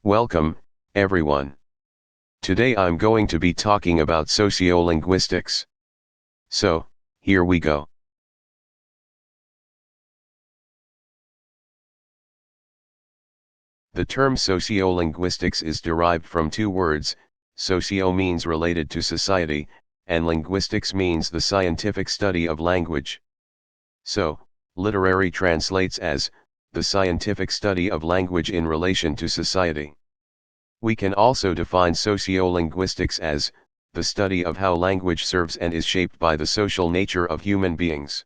Welcome, everyone. Today I'm going to be talking about sociolinguistics. So, here we go. The term sociolinguistics is derived from two words. Socio means related to society, and linguistics means the scientific study of language. So, literary translates as, the scientific study of language in relation to society. We can also define sociolinguistics as, the study of how language serves and is shaped by the social nature of human beings.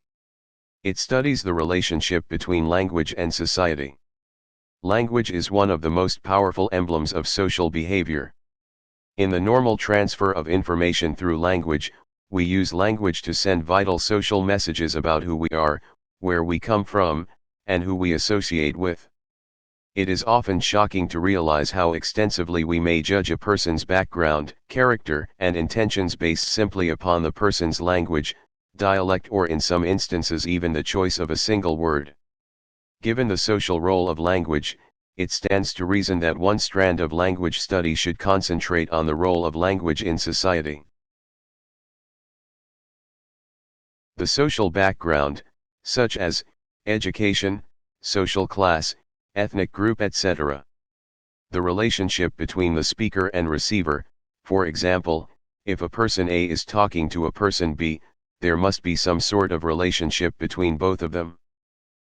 It studies the relationship between language and society. Language is one of the most powerful emblems of social behavior. In the normal transfer of information through language, we use language to send vital social messages about who we are, where we come from, and who we associate with. It is often shocking to realize how extensively we may judge a person's background, character, and intentions based simply upon the person's language, dialect, or in some instances even the choice of a single word. Given the social role of language, it stands to reason that one strand of language study should concentrate on the role of language in society. The social background, such as education, social class, ethnic group, etc. The relationship between the speaker and receiver, for example, if a person A is talking to a person B, there must be some sort of relationship between both of them.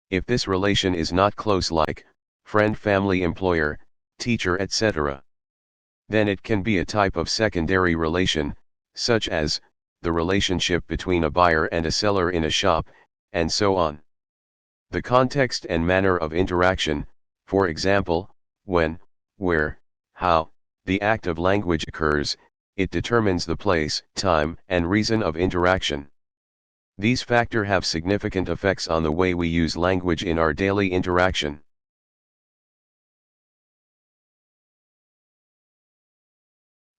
If this relation is not close, like friend, family, employer, teacher, etc., then it can be a type of secondary relation, such as the relationship between a buyer and a seller in a shop, and so on. The context and manner of interaction, for example, when, where, how, the act of language occurs, it determines the place, time, and reason of interaction. These factors have significant effects on the way we use language in our daily interaction.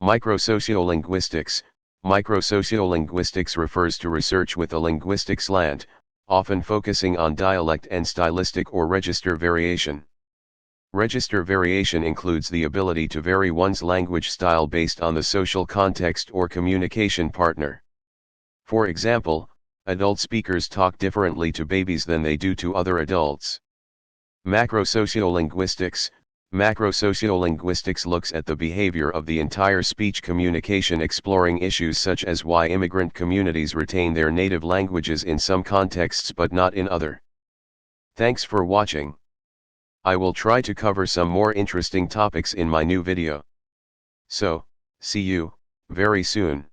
Microsociolinguistics. Microsociolinguistics refers to research with a linguistic slant, often focusing on dialect and stylistic or register variation. Register variation includes the ability to vary one's language style based on the social context or communication partner. For example, adult speakers talk differently to babies than they do to other adults. Macrosociolinguistics. Macrosociolinguistics looks at the behavior of the entire speech communication, exploring issues such as why immigrant communities retain their native languages in some contexts but not in other. Thanks for watching. I will try to cover some more interesting topics in my new video. So, see you very soon.